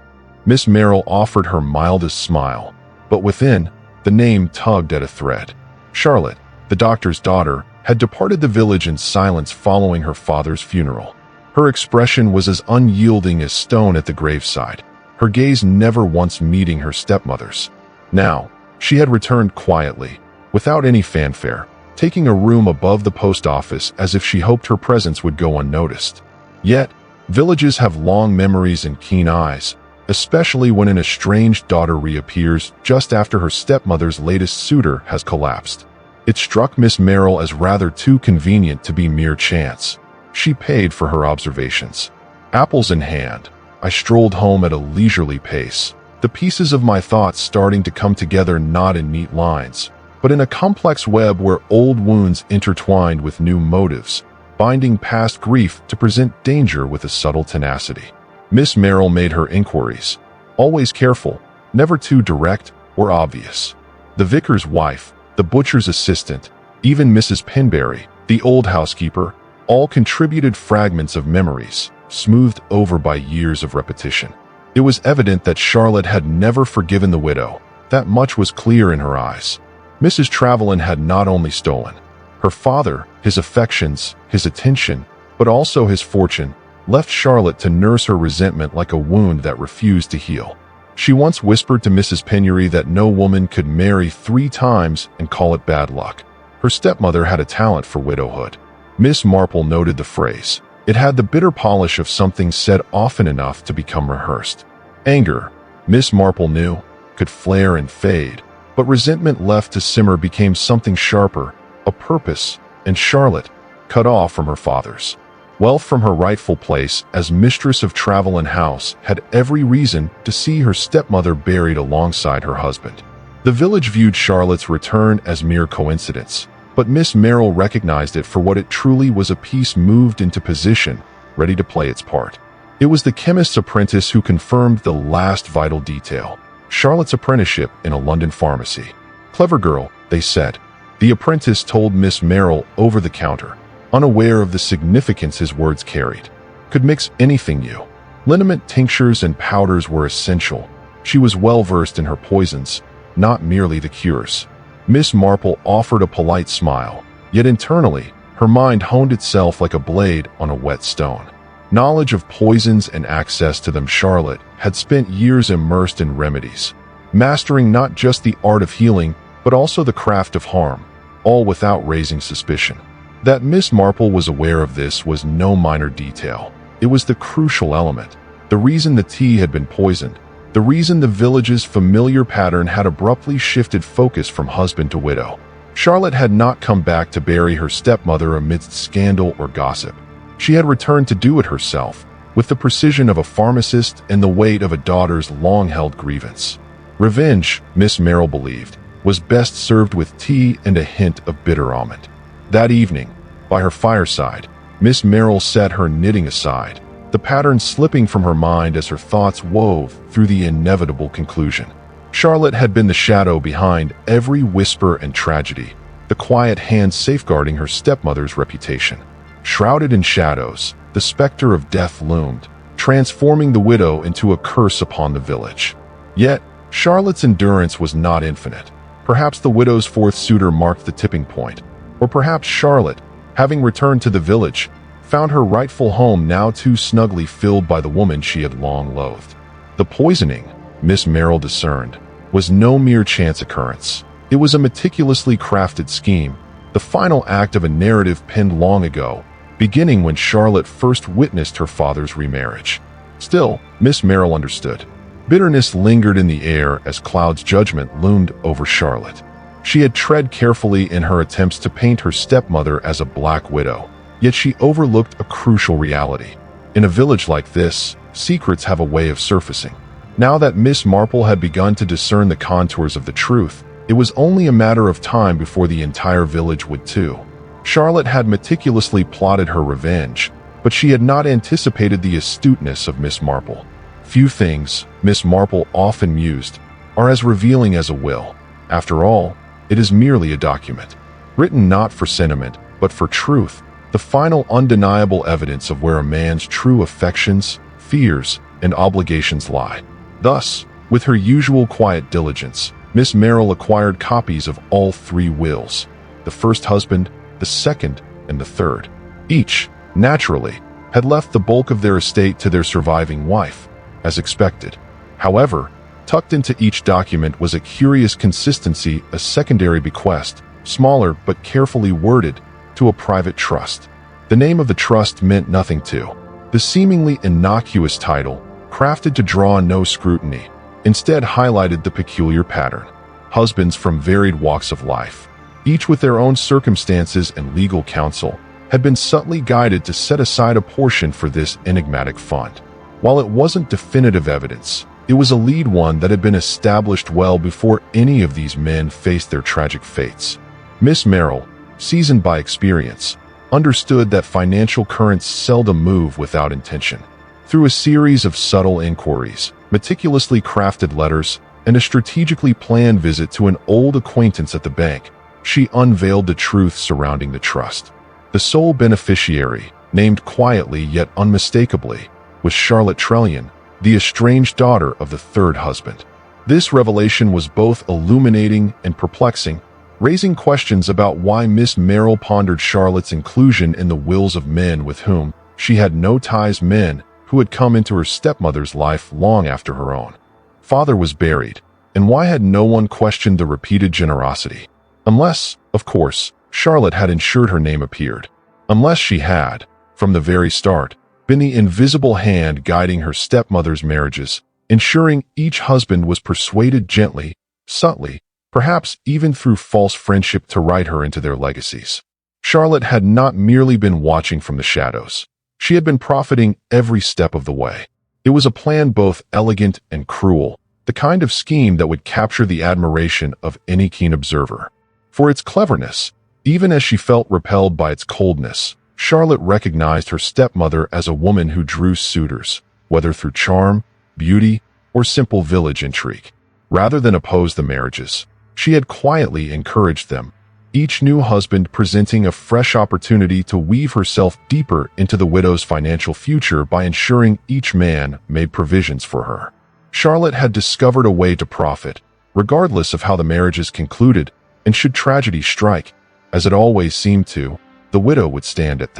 Miss Marple offered her mildest smile, but within, the name tugged at a thread. Charlotte, the doctor's daughter, had departed the village in silence following her father's funeral. Her expression was as unyielding as stone at the graveside, her gaze never once meeting her stepmother's. Now, she had returned quietly, without any fanfare, taking a room above the post office as if she hoped her presence would go unnoticed. Yet, villages have long memories and keen eyes, especially when an estranged daughter reappears just after her stepmother's latest suitor has collapsed. It struck Miss Marple as rather too convenient to be mere chance. She paid for her observations. Apples in hand, I strolled home at a leisurely pace, the pieces of my thoughts starting to come together not in neat lines, but in a complex web where old wounds intertwined with new motives, binding past grief to present danger with a subtle tenacity. Miss Marple made her inquiries. always careful, never too direct or obvious. The vicar's wife, the butcher's assistant, even Mrs. Pinberry, the old housekeeper, all contributed fragments of memories, smoothed over by years of repetition. It was evident that Charlotte had never forgiven the widow. That much was clear in her eyes. Mrs. Trevelyan had not only stolen her father, his affections, his attention, but also his fortune, left Charlotte to nurse her resentment like a wound that refused to heal. She once whispered to Mrs. Pinberry that no woman could marry 3 times and call it bad luck. Her stepmother had a talent for widowhood. Miss Marple noted the phrase. It had the bitter polish of something said often enough to become rehearsed. Anger, Miss Marple knew, could flare and fade, but resentment left to simmer became something sharper, a purpose, and Charlotte, cut off from her father's wealth from her rightful place as mistress of Trevelyan House, had every reason to see her stepmother buried alongside her husband. The village viewed Charlotte's return as mere coincidence, but Miss Marple recognized it for what it truly was, a piece moved into position, ready to play its part. It was the chemist's apprentice who confirmed the last vital detail: Charlotte's apprenticeship in a London pharmacy. Clever girl, they said. The apprentice told Miss Marple over the counter, unaware of the significance his words carried. Could mix anything new. Liniment tinctures and powders were essential. She was well versed in her poisons, not merely the cures. Miss Marple offered a polite smile, yet internally, her mind honed itself like a blade on a wet stone. Knowledge of poisons and access to them, Charlotte had spent years immersed in remedies, mastering not just the art of healing, but also the craft of harm, all without raising suspicion. That Miss Marple was aware of this was no minor detail. It was the crucial element, the reason the tea had been poisoned, the reason the village's familiar pattern had abruptly shifted focus from husband to widow. Charlotte had not come back to bury her stepmother amidst scandal or gossip. She had returned to do it herself, with the precision of a pharmacist and the weight of a daughter's long-held grievance. Revenge, Miss Marple believed, was best served with tea and a hint of bitter almond. That evening, by her fireside, Miss Marple set her knitting aside, the pattern slipping from her mind as her thoughts wove through the inevitable conclusion. Charlotte had been the shadow behind every whisper and tragedy, the quiet hand safeguarding her stepmother's reputation. Shrouded in shadows, the specter of death loomed, transforming the widow into a curse upon the village. Yet, Charlotte's endurance was not infinite. Perhaps the widow's 4th suitor marked the tipping point. Or perhaps Charlotte, having returned to the village, found her rightful home now too snugly filled by the woman she had long loathed. The poisoning, Miss Marple discerned, was no mere chance occurrence. It was a meticulously crafted scheme, the final act of a narrative penned long ago, beginning when Charlotte first witnessed her father's remarriage. Still, Miss Marple understood. Bitterness lingered in the air as Cloud's judgment loomed over Charlotte. She had tread carefully in her attempts to paint her stepmother as a black widow, yet she overlooked a crucial reality. In a village like this, secrets have a way of surfacing. Now that Miss Marple had begun to discern the contours of the truth, it was only a matter of time before the entire village would too. Charlotte had meticulously plotted her revenge, but she had not anticipated the astuteness of Miss Marple. Few things, Miss Marple often mused, are as revealing as a will. After all, it is merely a document, written not for sentiment, but for truth, the final undeniable evidence of where a man's true affections, fears, and obligations lie. Thus, with her usual quiet diligence, Miss Marple acquired copies of all 3 wills, the first husband, the second, and the third. Each, naturally, had left the bulk of their estate to their surviving wife, as expected. However, tucked into each document was a curious consistency, a secondary bequest, smaller but carefully worded, to a private trust. The name of the trust meant nothing to. The seemingly innocuous title, crafted to draw no scrutiny, instead highlighted the peculiar pattern. Husbands from varied walks of life, each with their own circumstances and legal counsel, had been subtly guided to set aside a portion for this enigmatic fund. While it wasn't definitive evidence, it was a lead one that had been established well before any of these men faced their tragic fates. Miss Marple, seasoned by experience, understood that financial currents seldom move without intention. Through a series of subtle inquiries, meticulously crafted letters, and a strategically planned visit to an old acquaintance at the bank, she unveiled the truth surrounding the trust. The sole beneficiary, named quietly yet unmistakably, was Charlotte Trellian, the estranged daughter of the third husband. This revelation was both illuminating and perplexing, raising questions about why Miss Marple pondered Charlotte's inclusion in the wills of men with whom she had no ties, men who had come into her stepmother's life long after her own father was buried, and why had no one questioned the repeated generosity? Unless, of course, Charlotte had ensured her name appeared. Unless she had, from the very start, been the invisible hand guiding her stepmother's marriages, ensuring each husband was persuaded gently, subtly, perhaps even through false friendship to write her into their legacies. Charlotte had not merely been watching from the shadows. She had been profiting every step of the way. It was a plan both elegant and cruel, the kind of scheme that would capture the admiration of any keen observer. For its cleverness, even as she felt repelled by its coldness, Charlotte recognized her stepmother as a woman who drew suitors, whether through charm, beauty, or simple village intrigue. Rather than oppose the marriages, she had quietly encouraged them, each new husband presenting a fresh opportunity to weave herself deeper into the widow's financial future by ensuring each man made provisions for her. Charlotte had discovered a way to profit, regardless of how the marriages concluded, and should tragedy strike, as it always seemed to, the widow would stand at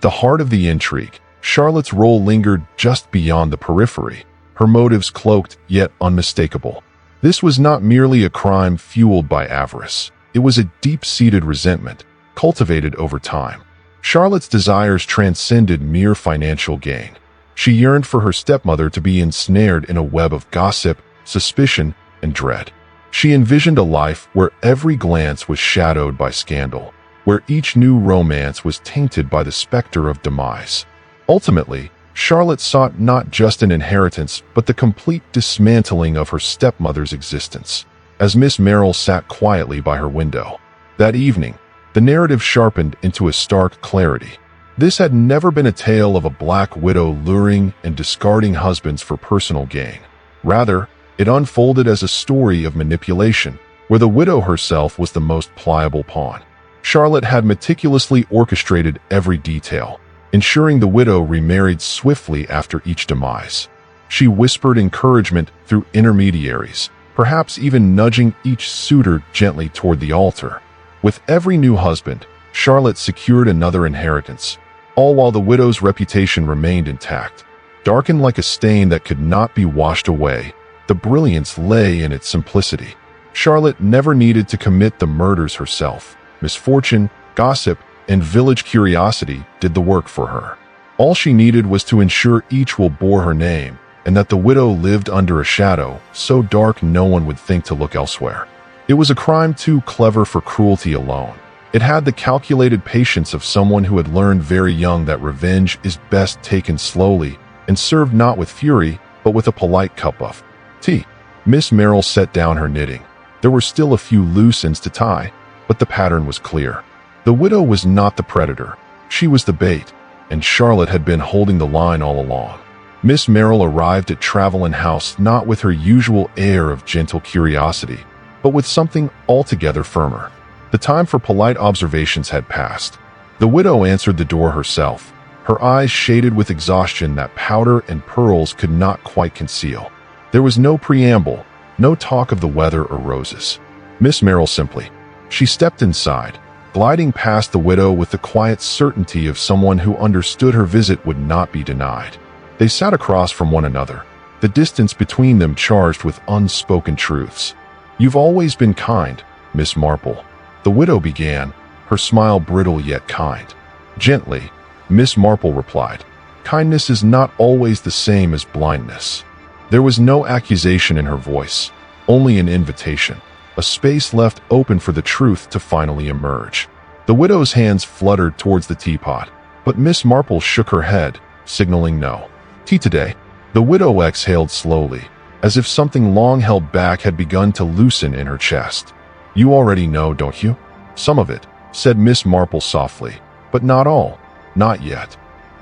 the heart of the intrigue. Charlotte's role lingered just beyond the periphery, her motives cloaked yet unmistakable. This was not merely a crime fueled by avarice. It was a deep-seated resentment, cultivated over time. Charlotte's desires transcended mere financial gain. She yearned for her stepmother to be ensnared in a web of gossip, suspicion, and dread. She envisioned a life where every glance was shadowed by scandal, where each new romance was tainted by the specter of demise. Ultimately, Charlotte sought not just an inheritance but the complete dismantling of her stepmother's existence. As Miss Marple sat quietly by her window that evening, the narrative sharpened into a stark clarity. This had never been a tale of a black widow luring and discarding husbands for personal gain. Rather, it unfolded as a story of manipulation, where the widow herself was the most pliable pawn. Charlotte had meticulously orchestrated every detail, ensuring the widow remarried swiftly after each demise. She whispered encouragement through intermediaries, perhaps even nudging each suitor gently toward the altar. With every new husband, Charlotte secured another inheritance, all while the widow's reputation remained intact. Darkened like a stain that could not be washed away, the brilliance lay in its simplicity. Charlotte never needed to commit the murders herself. Misfortune, gossip, and village curiosity did the work for her. All she needed was to ensure each will bore her name, and that the widow lived under a shadow so dark no one would think to look elsewhere. It was a crime too clever for cruelty alone. It had the calculated patience of someone who had learned very young that revenge is best taken slowly and served not with fury, but with a polite cup of tea. Miss Marple set down her knitting. There were still a few loose ends to tie, but the pattern was clear. The widow was not the predator. She was the bait, and Charlotte had been holding the line all along. Miss Marple arrived at Travelin House not with her usual air of gentle curiosity, but with something altogether firmer. The time for polite observations had passed. The widow answered the door herself, her eyes shaded with exhaustion that powder and pearls could not quite conceal. There was no preamble, no talk of the weather or roses. Miss Marple simply. She stepped inside, gliding past the widow with the quiet certainty of someone who understood her visit would not be denied. They sat across from one another, the distance between them charged with unspoken truths. "You've always been kind, Miss Marple," the widow began, her smile brittle yet kind. Gently, Miss Marple replied, "Kindness is not always the same as blindness." There was no accusation in her voice, only an invitation, a space left open for the truth to finally emerge. The widow's hands fluttered towards the teapot, but Miss Marple shook her head, signaling no. "Tea today?" The widow exhaled slowly, as if something long held back had begun to loosen in her chest. "You already know, don't you?" "Some of it," said Miss Marple softly, "but not all. Not yet."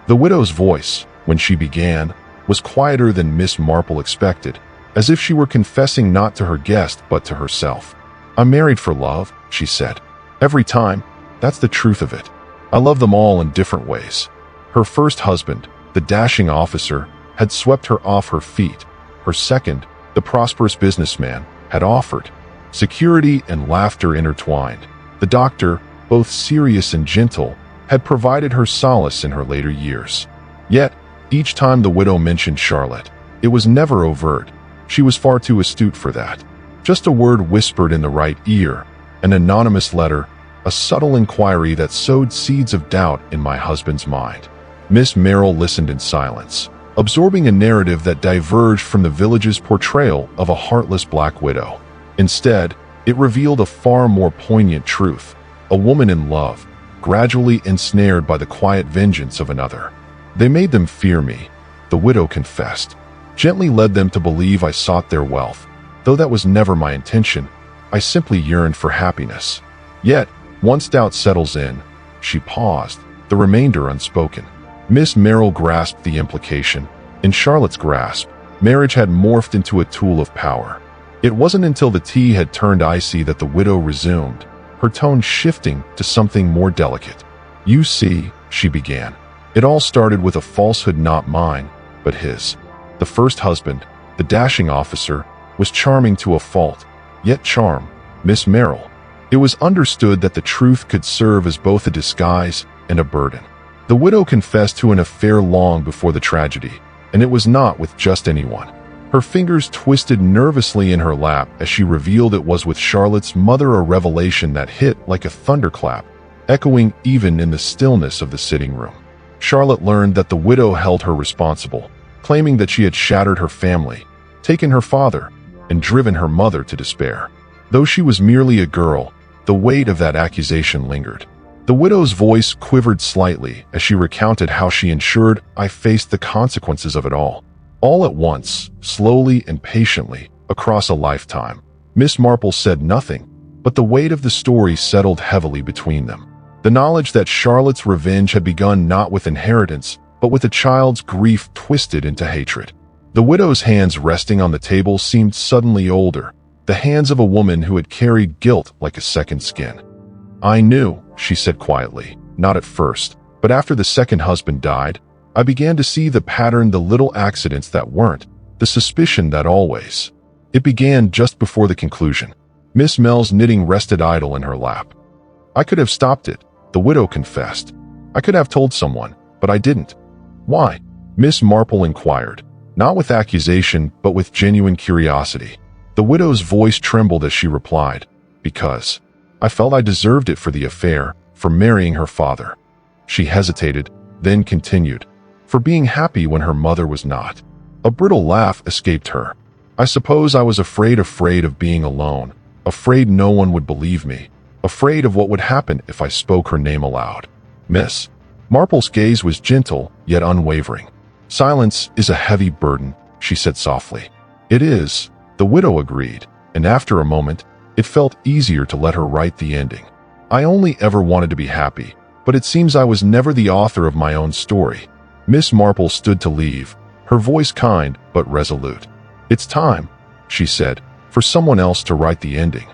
The widow's voice, when she began, was quieter than Miss Marple expected, as if she were confessing not to her guest but to herself. "I'm married for love," she said. "Every time. That's the truth of it. I love them all in different ways." Her first husband, the dashing officer, had swept her off her feet. Her second, the prosperous businessman, had offered. Security and laughter intertwined. The doctor, both serious and gentle, had provided her solace in her later years. Yet, each time the widow mentioned Charlotte, it was never overt. She was far too astute for that. Just a word whispered in the right ear, an anonymous letter, a subtle inquiry that sowed seeds of doubt in my husband's mind. Miss Marple listened in silence, absorbing a narrative that diverged from the village's portrayal of a heartless black widow. Instead, it revealed a far more poignant truth: a woman in love, gradually ensnared by the quiet vengeance of another. "They made them fear me," the widow confessed, "gently led them to believe I sought their wealth. Though that was never my intention, I simply yearned for happiness. Yet, once doubt settles in," she paused, the remainder unspoken. Miss Marple grasped the implication. In Charlotte's grasp, marriage had morphed into a tool of power. It wasn't until the tea had turned icy that the widow resumed, her tone shifting to something more delicate. "You see," she began, "it all started with a falsehood not mine, but his. The first husband, the dashing officer, was charming to a fault, yet charm, Miss Marple. It was understood that the truth could serve as both a disguise and a burden. The widow confessed to an affair long before the tragedy, and it was not with just anyone. Her fingers twisted nervously in her lap as she revealed it was with Charlotte's mother, a revelation that hit like a thunderclap, echoing even in the stillness of the sitting room. Charlotte learned that the widow held her responsible, claiming that she had shattered her family, taken her father, and driven her mother to despair. Though she was merely a girl, the weight of that accusation lingered. The widow's voice quivered slightly as she recounted how she ensured I faced the consequences of it all at once, slowly and patiently, across a lifetime. Miss Marple said nothing, but the weight of the story settled heavily between them. The knowledge that Charlotte's revenge had begun not with inheritance, but with a child's grief twisted into hatred. The widow's hands resting on the table seemed suddenly older, the hands of a woman who had carried guilt like a second skin. "I knew," she said quietly, "not at first, but after the second husband died, I began to see the pattern, the little accidents that weren't, the suspicion that always. It began just before the conclusion." Miss Mel's knitting rested idle in her lap. "I could have stopped it," the widow confessed. "I could have told someone, but I didn't." "Why?" Miss Marple inquired, not with accusation but with genuine curiosity. The widow's voice trembled as she replied, "Because I felt I deserved it for the affair, for marrying her father." She hesitated, then continued, "For being happy when her mother was not." A brittle laugh escaped her. "I suppose I was afraid of being alone, afraid no one would believe me, afraid of what would happen if I spoke her name aloud." Miss Marple's gaze was gentle yet unwavering. "Silence is a heavy burden," she said softly. "It is," the widow agreed, and after a moment, it felt easier to let her write the ending. "I only ever wanted to be happy, but it seems I was never the author of my own story." Miss Marple stood to leave, her voice kind but resolute. "It's time," she said, "for someone else to write the ending."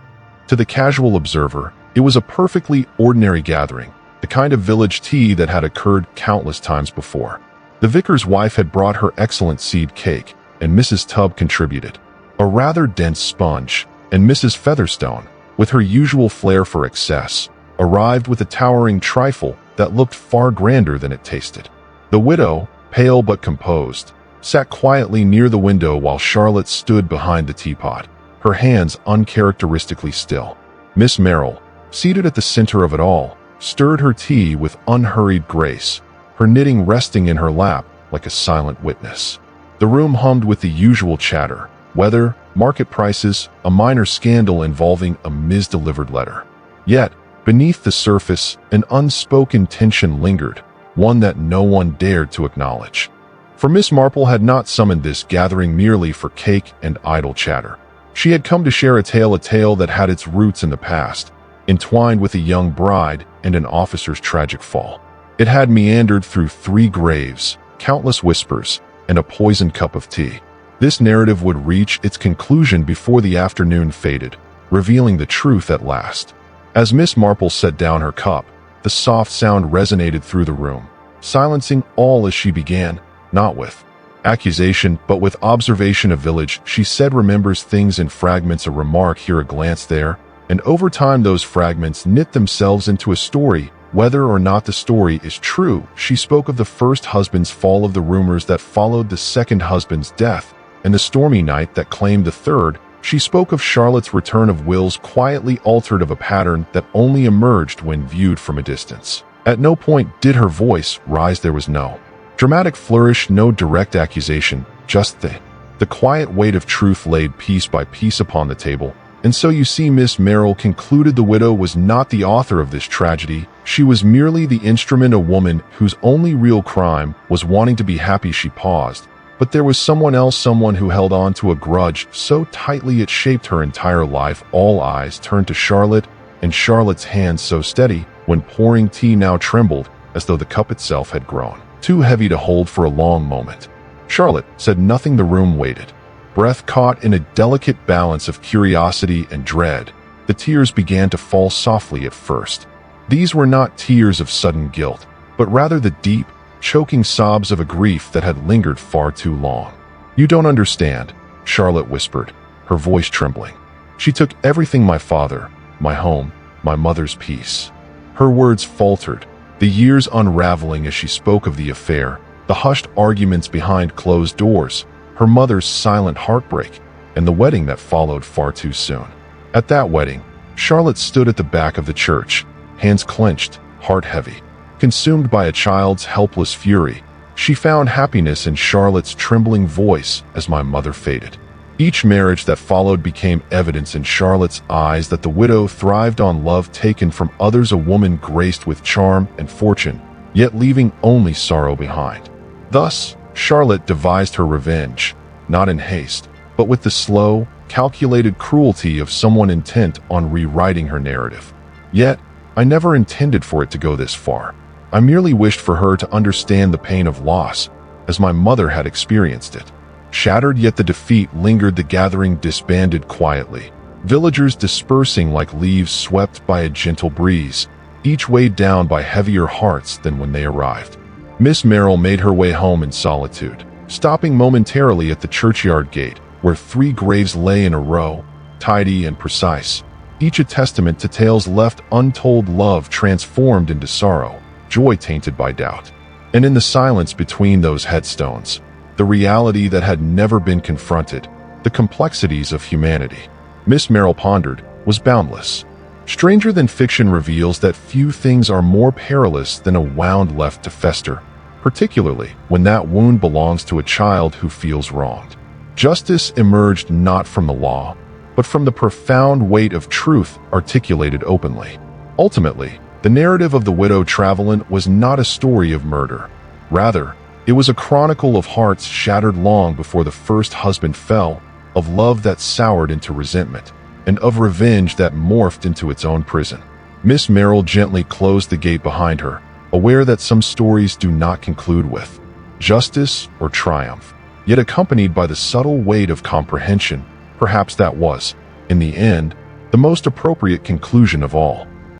To the casual observer, it was a perfectly ordinary gathering, the kind of village tea that had occurred countless times before. The vicar's wife had brought her excellent seed cake, and Mrs. Tubb contributed a rather dense sponge, and Mrs. Featherstone, with her usual flair for excess, arrived with a towering trifle that looked far grander than it tasted. The widow, pale but composed, sat quietly near the window while Charlotte stood behind the teapot, her hands uncharacteristically still. Miss Marple, seated at the center of it all, stirred her tea with unhurried grace, her knitting resting in her lap like a silent witness. The room hummed with the usual chatter: weather, market prices, a minor scandal involving a misdelivered letter. Yet, beneath the surface, an unspoken tension lingered, one that no one dared to acknowledge. For Miss Marple had not summoned this gathering merely for cake and idle chatter. She had come to share a tale that had its roots in the past, entwined with a young bride and an officer's tragic fall. It had meandered through 3 graves, countless whispers, and a poisoned cup of tea. This narrative would reach its conclusion before the afternoon faded, revealing the truth at last. As Miss Marple set down her cup, the soft sound resonated through the room, silencing all as she began, not with accusation, but with observation. A village, she said, remembers things in fragments, a remark here, a glance there, and over time those fragments knit themselves into a story, whether or not the story is true. She spoke of the first husband's fall, of the rumors that followed the second husband's death, and the stormy night that claimed the third. She spoke of Charlotte's return, of wills quietly altered, of a pattern that only emerged when viewed from a distance. At no point did her voice rise. There was no dramatic flourish, no direct accusation, just the quiet weight of truth laid piece by piece upon the table. And so you see, Miss Marple concluded, the widow was not the author of this tragedy. She was merely the instrument, a woman whose only real crime was wanting to be happy. She paused. But there was someone else, someone who held on to a grudge so tightly it shaped her entire life. All eyes turned to Charlotte, and Charlotte's hands, so steady when pouring tea, now trembled as though the cup itself had grown too heavy to hold for a long moment. Charlotte said nothing. The room waited, breath caught in a delicate balance of curiosity and dread. The tears began to fall softly at first. These were not tears of sudden guilt, but rather the deep, choking sobs of a grief that had lingered far too long. "You don't understand," Charlotte whispered, her voice trembling. "She took everything, my father, my home, my mother's peace." Her words faltered, the years unraveling as she spoke of the affair, the hushed arguments behind closed doors, her mother's silent heartbreak, and the wedding that followed far too soon. At that wedding, Charlotte stood at the back of the church, hands clenched, heart heavy. Consumed by a child's helpless fury, she found happiness in Charlotte's trembling voice as my mother faded. Each marriage that followed became evidence in Charlotte's eyes that the widow thrived on love taken from others, a woman graced with charm and fortune, yet leaving only sorrow behind. Thus, Charlotte devised her revenge, not in haste, but with the slow, calculated cruelty of someone intent on rewriting her narrative. Yet, I never intended for it to go this far. I merely wished for her to understand the pain of loss, as my mother had experienced it. Shattered, yet the defeat lingered. The gathering disbanded quietly, villagers dispersing like leaves swept by a gentle breeze, each weighed down by heavier hearts than when they arrived. Miss Marple made her way home in solitude, stopping momentarily at the churchyard gate, where 3 graves lay in a row, tidy and precise, each a testament to tales left untold, love transformed into sorrow, joy tainted by doubt. And in the silence between those headstones, the reality that had never been confronted, the complexities of humanity, Miss Marple pondered, was boundless. Stranger than fiction reveals that few things are more perilous than a wound left to fester, particularly when that wound belongs to a child who feels wronged. Justice emerged not from the law, but from the profound weight of truth articulated openly. Ultimately, the narrative of the widow Travelin was not a story of murder. Rather, it was a chronicle of hearts shattered long before the first husband fell, of love that soured into resentment, and of revenge that morphed into its own prison. Miss Marple gently closed the gate behind her, aware that some stories do not conclude with justice or triumph, yet accompanied by the subtle weight of comprehension. Perhaps that was, in the end, the most appropriate conclusion of all.